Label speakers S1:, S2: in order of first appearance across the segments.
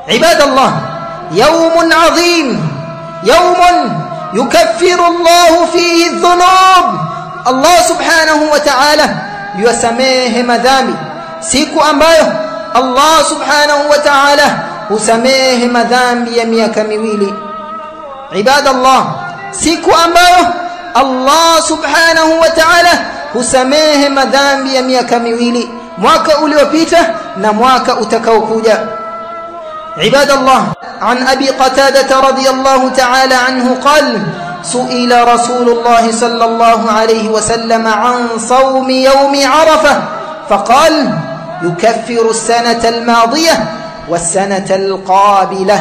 S1: عباد الله، يوم عظيم، يوم يكفر الله فيه الذنوب. الله سبحانه وتعالى yusamehe madhambi, siku ambayo Allah subhanahu wa ta'ala husamehe madhambi ya miaka miwili. Ibadallah, siku ambayo Allah subhanahu wa ta'ala husamehe madhambi ya miaka miwili, mwaka uliopita na mwaka utakaokuja. Ibadallah, an Abi Qatada radhiyallahu ta'ala anhu qala سئل رسول الله صلى الله عليه وسلم عن صوم يوم عرفة فقال يكفر السنة الماضية والسنة القابلة.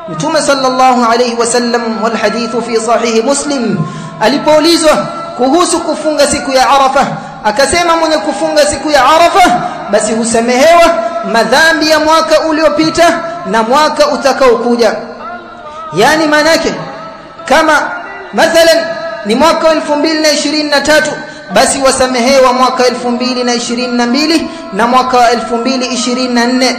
S1: متوم صلى الله عليه وسلم والحديث في صحيح مسلم alipoulizwa kuhusu kufunga siku ya Arafa akasema mwenye kufunga siku ya Arafa basi husamehewa madhambi ya mwaka uliopita na mwaka utakaokuja. Yani maana yake kama mathalan ni mwaka 2023 basi wasamehewa mwaka 2022 na mwaka 2024.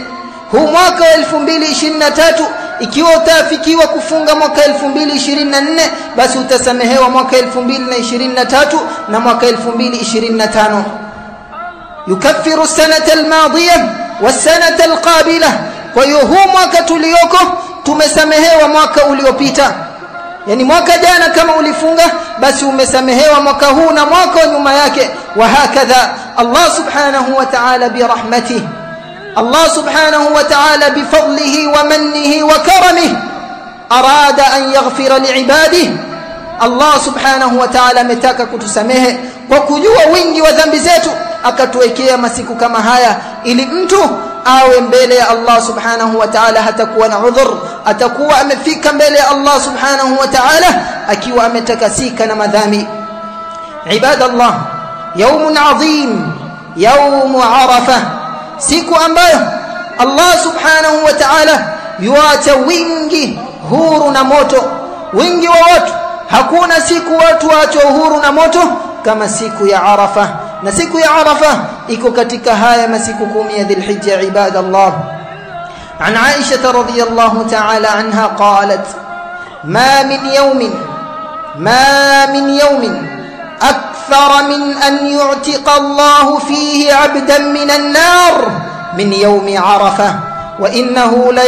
S1: Huu mwaka 2023 ikiwa utafikiwa kufunga mwaka 2024 basi utasamehewa mwaka 2023 na mwaka 2025. yukaffiru sanata almadiyah wasanata alqabilah. Kwa hiyo huu mwaka tulioko tumesamehewa mwaka uliopita, yani mwaka jana kama ulifunga basi umesamehewa mwaka huu na mwaka nyuma yake. Wa hakadha Allah subhanahu wa ta'ala bi rahmatihi, Allah subhanahu wa ta'ala bi fadlihi wa mannihi wa karamihi arada an yaghfira liibadihi. Allah subhanahu wa ta'ala ametaka kutusamehe kwa kujua wingi wa dhambi zetu, akatuwekea masiku kama haya ili mtu awe mbele ya Allah subhanahu wa ta'ala hatakuwa na udhur, atakuwa amefika mbele ya Allah subhanahu wa ta'ala akiwa ametakasika na madhambi. Ibadallah, yawmun adhim, yawm Arafa, siku ambayo Allah subhanahu wa ta'ala yuacha wingi huru na moto, wingi wa watu. Hakuna siku watu waachwa huru na moto kama siku ya Arafa, na siku ya Arafa iko katika haya masiku 10 ya Dhulhijja. Ibadallah, an Aisha radhiyallahu ta'ala anha qalat ma min yawmin akthar min an yu'tiqa Allah fihi 'abdan min an-nar min yawm Arafa wa innahu la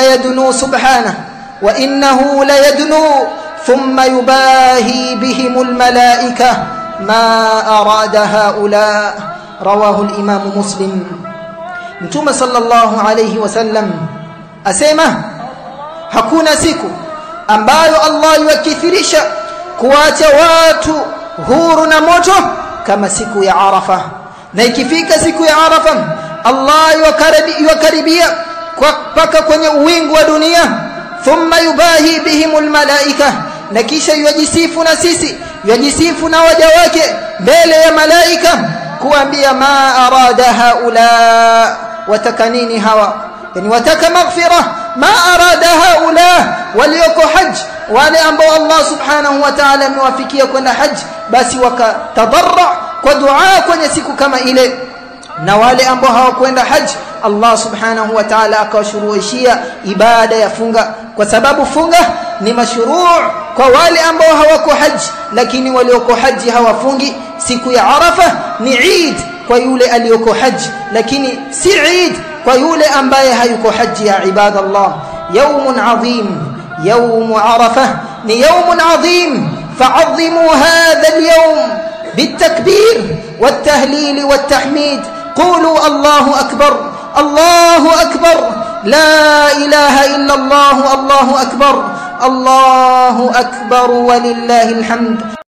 S1: yadnu subhanahu wa innahu la yadnu ثم يباهي بهم الملائكة ما أراد هؤلاء. رواه الإمام مسلم. Mtume sallallahu alayhi wasallam asema hakuna siku ambayo Allah yuakithirisha kuacha watu huru na moto kama siku ya Arafa. Na ikifika siku ya Arafa Allah yukaribia mpaka kwenye uwingu wa dunia. Thumma yubahi bihimul malaika, na kisha yajisifu na sisi, yajisifu na waja wake mbele ya malaika kuambia ma arada haula, watakanini hawa, yani wataka maghfira. Ma arada haula, walioko haji, wale ambao Allah subhanahu wa ta'ala amewafikia kwenda haji basi wakatadarra kwa dua kwenye siku kama ile. Na wale ambao hawakwenda haji Allah subhanahu wa ta'ala akawashuruishia ibada ya funga, kwa sababu funga ni mashruu kwa wale ambao hawako haji, lakini walioko haji hawafungi. Siku ya Arafa ni Eid kwa yule aliyoko haji, lakini si Eid kwa yule ambaye hayuko haji. Ya ibadallah, yawmun adhim, yawm Arafa ni yawmun adhim, fa'azzimu hadha al-yawm بالتكبير والتهليل والتحميد. قولوا الله أكبر، الله أكبر، لا إله إلا الله، الله أكبر، الله أكبر ولله الحمد.